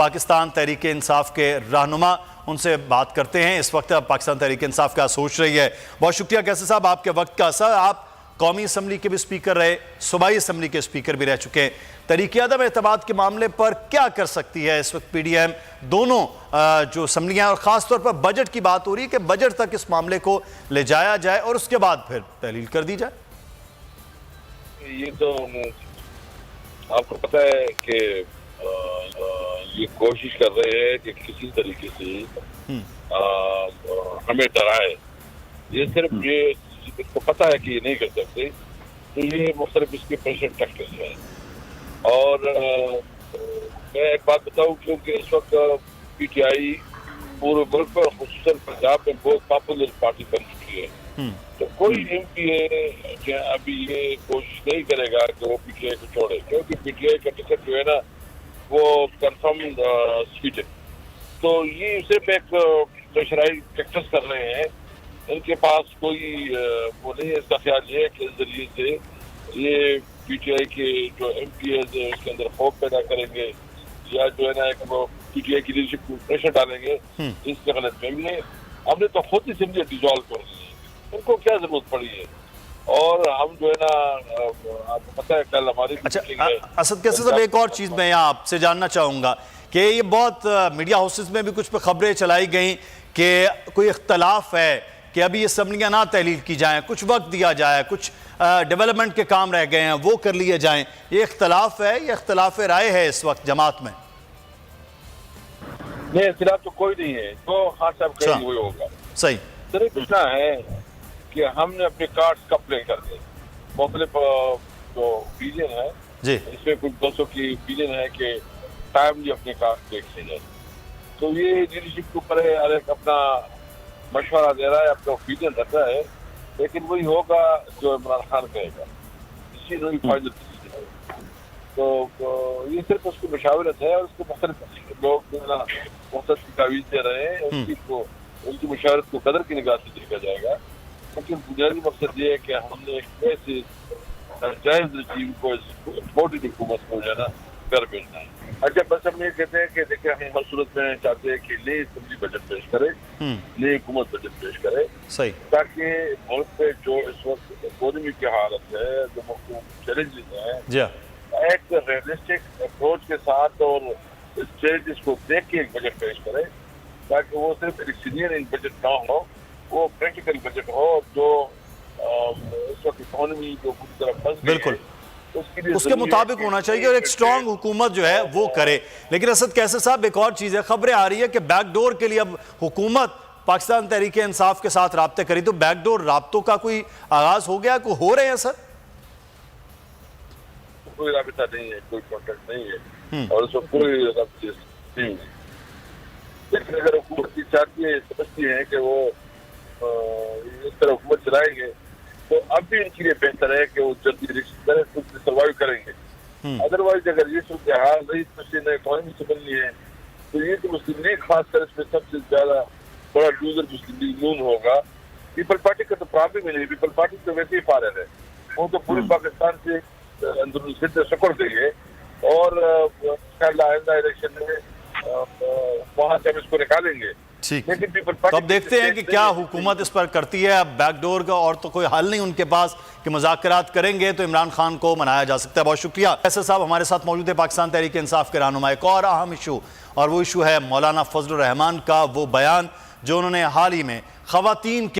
پاکستان تحریک انصاف کے رہنما، ان سے بات کرتے ہیں اس وقت پاکستان تحریک انصاف کیا سوچ رہی ہے۔ بہت شکریہ کیسر صاحب آپ کے وقت کا۔ سر، آپ قومی اسمبلی کے بھی سپیکر رہے، صوبائی اسمبلی کے سپیکر بھی رہ چکے ہیں، تحریک عدم اعتماد کے معاملے پر کیا کر سکتی ہے اس وقت پی ڈی ایم؟ دونوں جو اسمبلیاں اور خاص طور پر بجٹ کی بات ہو رہی ہے کہ بجٹ تک اس معاملے کو لے جایا جائے اور اس کے بعد پھر تحلیل کر دی جائے۔ یہ تو آپ کو پتہ ہے کہ یہ کوشش کر رہے ہیں کہ کسی طریقے سے ہمیں ڈرائے۔ یہ صرف یہ اس کو پتہ ہے کہ یہ نہیں کر سکتے، تو یہ مختلف اس کے پریشر ٹیکٹرز ہیں۔ اور میں ایک بات بتاؤں، کیونکہ اس وقت پی ٹی آئی پورے ملک پر خصوصاً پنجاب میں بہت پاپولر پارٹی بن چکی ہے، تو کوئی ایم پی اے ابھی یہ کوشش نہیں کرے گا کہ وہ پی ٹی آئی کو چھوڑے، کیونکہ پی ٹی آئی کا ٹکٹ جو ہے نا وہ کنفرم سیٹ ہے۔ تو یہ صرف ایک پریشرائز ٹیکٹرز کر رہے ہیں، ان کے پاس کوئی وہ نہیں ہے۔ اس کا خیال یہ ہے کہ اس ذریعے سے یہ پی ٹی آئی کے جو ایم پی ایز ہے اس کے اندر خوف پیدا کریں گے، یا جو ہے نا ایک وہ پی ٹی آئی کی لیڈرشپ کو پریشر ڈالیں گے۔ اس کے غلط فہمی ہے۔ ہم نے تو خود ہی اسمبلی ڈیزالو کر دی ہے، ان کو کیا ضرورت پڑی ہے؟ اور ہم جو ہے نا آپ کو پتہ ہے کل ہماری اچھا اسد کیسر صاحب، ایک اور چیز میں یہاں آپ سے جاننا چاہوں گا کہ یہ بہت میڈیا ہاؤسز میں بھی کچھ پہ خبریں چلائی گئیں کہ کوئی اختلاف ہے کہ ابھی اسمبلیاں نہ تحلیل کی جائیں، کچھ وقت دیا جائے، کچھ ڈیولپمنٹ کے کام رہ گئے ہیں وہ کر لیے جائیں۔ یہ اختلاف ہے، یہ اختلاف رائے ہے اس وقت جماعت میں؟ نہیں، اختلاف تو کوئی نہیں ہے، تو خان صاحب کہیں وہی ہوگا۔ صحیح، صرف اتنا ہے کہ ہم نے اپنے کارڈز کا پلے کر دیں۔ مختلف جو اوپینین ہے جی، اس میں کچھ دوستوں کی اوپینین ہے کہ ٹائملی اپنے کارڈ دیکھ لیں جائے، تو یہ لیڈرشپ کے اوپر ہے، ہر ایک اپنا مشورہ دے رہا ہے، اپنا اوپینین رکھ رہا ہے، لیکن وہی ہوگا جو عمران خان کہے گا، اسی وہی فائنل ڈیسیژن ہے۔ تو یہ صرف اس کی مشاورت ہے، اور اس کو مختلف لوگ جو ہے نا مختلف تجاویز دے رہے ہیں، ان کی مشاورت کو قدر کی نگاہ سے دیکھا جائے گا، لیکن بنیادی مقصد یہ ہے کہ ہم نے ایک ایسے جائز رجیم کو چھوٹی حکومت کو جو ہے نا کر بھیجنا ہے۔ اچھا، بس ہم یہ کہتے ہیں کہ دیکھیں ہم ہر صورت میں چاہتے ہیں کہ نئی اسمبلی بجٹ پیش کرے، نئی حکومت بجٹ پیش کرے، صحیح، تاکہ ملک پہ جو اس وقت اکانومی کی حالت ہے، جو مختلف چیلنجز ہیں، ایک ریئلسٹک اپروچ کے ساتھ اور اس چیلنجز کو دیکھ کے ایک بجٹ پیش کرے، تاکہ وہ صرف ایک سینئر بجٹ نہ ہو، وہ پریکٹیکل بجٹ ہو، جو اس وقت اکانومی جو پوری طرح پھنس گئی ہے اس کے مطابق ہونا چاہیے، اور ایک سٹرونگ حکومت جو ہے وہ کرے۔ لیکن اسد کیسر صاحب، ایک اور چیز ہے، خبریں آ رہی ہے کہ بیک ڈور کے لیے اب حکومت پاکستان تحریک انصاف کے ساتھ رابطے کری، تو بیک ڈور رابطوں کا کوئی آغاز ہو گیا، کوئی ہو رہے ہیں سر؟ کوئی رابطہ نہیں ہے، کوئی کانٹیکٹ نہیں ہے، اور اس وقت کوئی رابطہ نہیں ہے۔ لیکن اگر حکومت کی چاہتی ہے، سمجھتی ہے کہ وہ اس طرح حکومت چلائیں گے، تو اب بھی ان کے لیے بہتر ہے کہ وہ جلدی سروائیو کریں گے۔ ادروائز اگر یہ صورتحال رہی تو اکانومی سے بننی ہے، تو یہ کہ مسلم لیگ خاص کر اس میں سب سے زیادہ بڑا لوزر مسلم لیگ نون ہوگا۔ پیپل پارٹی کا تو پرابلم ہی نہیں، پیپل پارٹی تو ویسے ہی فارغ ہے، وہ تو پورے پاکستان سے اندرونی سے سکڑ دیں گے، اور انشاءاللہ آئندہ الیکشن میں وہاں سے ہم اس کو نکالیں گے۔ ٹھیک، تو اب دیکھتے ہیں کہ کیا حکومت اس پر کرتی ہے۔ اب بیک ڈور کا اور تو کوئی حل نہیں ان کے پاس کہ مذاکرات کریں گے تو عمران خان کو منایا جا سکتا ہے۔ بہت شکریہ کیسر صاحب، ہمارے ساتھ موجود ہے پاکستان تحریک انصاف کے رہنما۔ ایک اور اہم ایشو، اور وہ ایشو ہے مولانا فضل الرحمان کا وہ بیان جو انہوں نے حال ہی میں خواتین